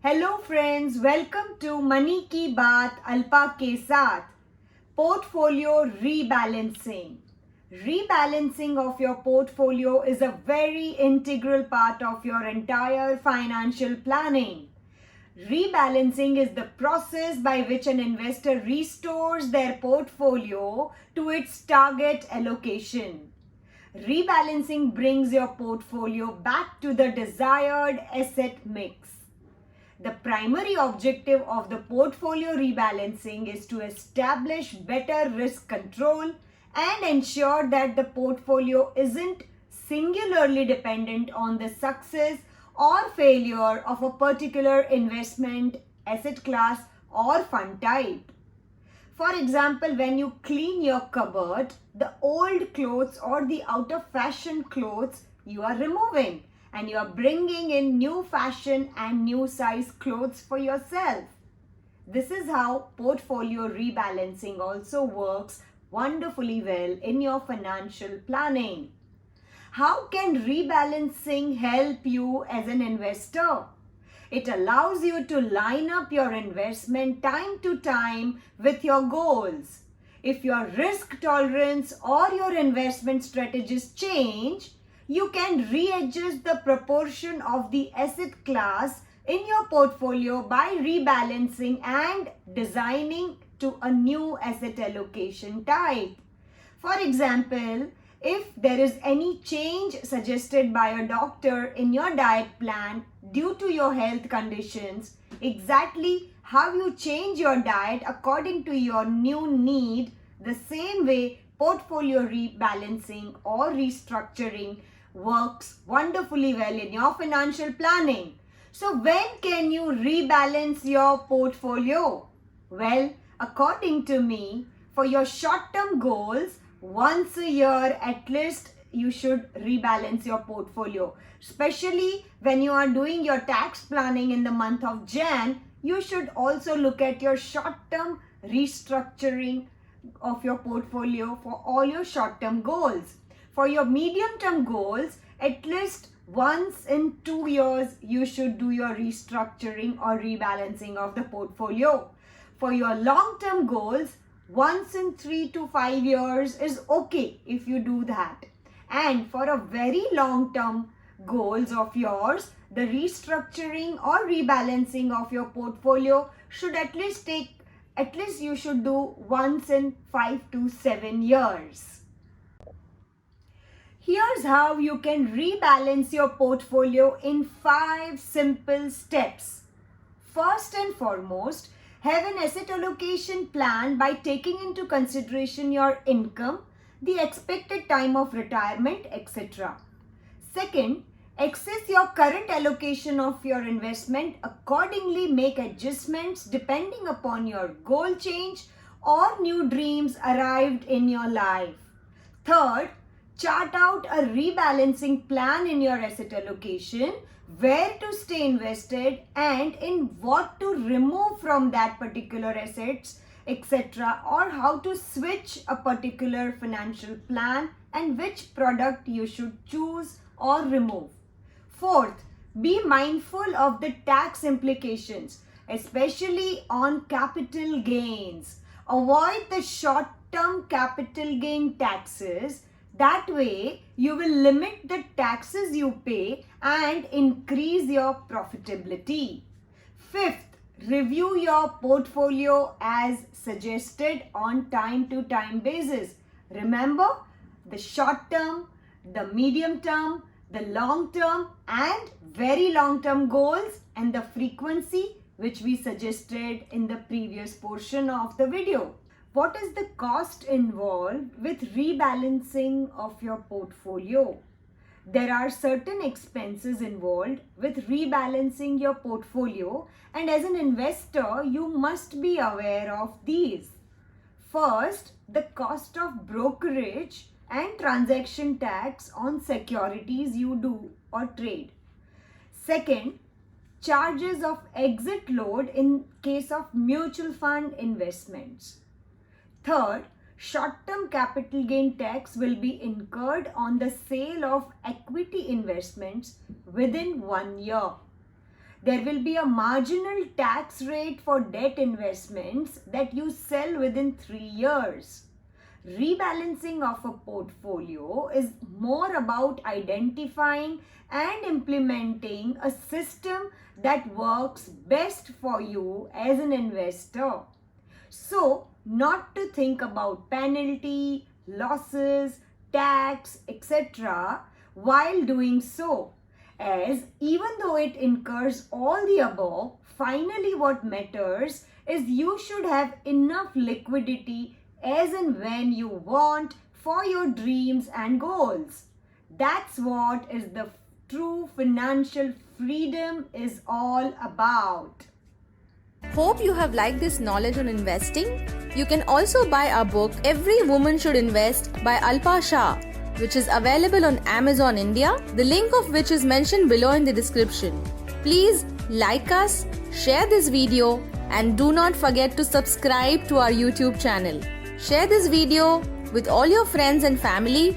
Hello friends, welcome to money की बात अल्पा के साथ. Portfolio rebalancing. Rebalancing of your portfolio is a very integral part of your entire financial planning. Rebalancing is the process by which an investor restores their portfolio to its target allocation. Rebalancing brings your portfolio back to the desired asset mix. The primary objective of the portfolio rebalancing is to establish better risk control and ensure that the portfolio isn't singularly dependent on the success or failure of a particular investment, asset class, or fund type. For example, when you clean your cupboard, the old clothes or the out of fashion clothes you are removing and you are bringing in new fashion and new size clothes for yourself. This is how portfolio rebalancing also works wonderfully well in your financial planning. How can rebalancing help you as an investor? It allows you to line up your investment time to time with your goals. If your risk tolerance or your investment strategies change, you can readjust the proportion of the asset class in your portfolio by rebalancing and designing to a new asset allocation type. For example, if there is any change suggested by a doctor in your diet plan due to your health conditions, exactly how you change your diet according to your new need, the same way portfolio rebalancing or restructuring works wonderfully well in your financial planning. So when can you rebalance your portfolio? Well, according to me, for your short-term goals, once a year at least you should rebalance your portfolio. Especially when you are doing your tax planning in the month of Jan, you should also look at your short-term restructuring of your portfolio for all your short-term goals. For your medium-term goals, at least once in 2 years, you should do your restructuring or rebalancing of the portfolio. For your long-term goals, once in 3 to 5 years is okay if you do that. And for a very long-term goals of yours, the restructuring or rebalancing of your portfolio should at least you should do once in 5 to 7 years. Here's how you can rebalance your portfolio in 5 simple steps. First and foremost, have an asset allocation plan by taking into consideration your income, the expected time of retirement, etc. Second, assess your current allocation of your investment. Accordingly, make adjustments depending upon your goal change or new dreams arrived in your life. Third, chart out a rebalancing plan in your asset allocation, where to stay invested and in what to remove from that particular assets, etc., or how to switch a particular financial plan and which product you should choose or remove. Fourth, be mindful of the tax implications, especially on capital gains. Avoid the short-term capital gain taxes. That way, you will limit the taxes you pay and increase your profitability. Fifth, review your portfolio as suggested on time-to-time basis. Remember, the short-term, the medium-term, the long-term and very long-term goals and the frequency which we suggested in the previous portion of the video. What is the cost involved with rebalancing of your portfolio? There are certain expenses involved with rebalancing your portfolio, and as an investor, you must be aware of these. First, the cost of brokerage and transaction tax on securities you do or trade. Second, charges of exit load in case of mutual fund investments. Third, short-term capital gain tax will be incurred on the sale of equity investments within 1 year. There will be a marginal tax rate for debt investments that you sell within 3 years. Rebalancing of a portfolio is more about identifying and implementing a system that works best for you as an investor. So, not to think about penalty, losses, tax, etc. while doing so, as even though it incurs all the above, finally what matters is you should have enough liquidity as and when you want for your dreams and goals. That's what is the true financial freedom is all about. Hope you have liked this knowledge on investing. You can also buy our book Every Woman Should Invest by Alpa Shah, which is available on Amazon India, the link of which is mentioned below in the description. Please like us, share this video, and do not forget to subscribe to our YouTube channel. Share this video with all your friends and family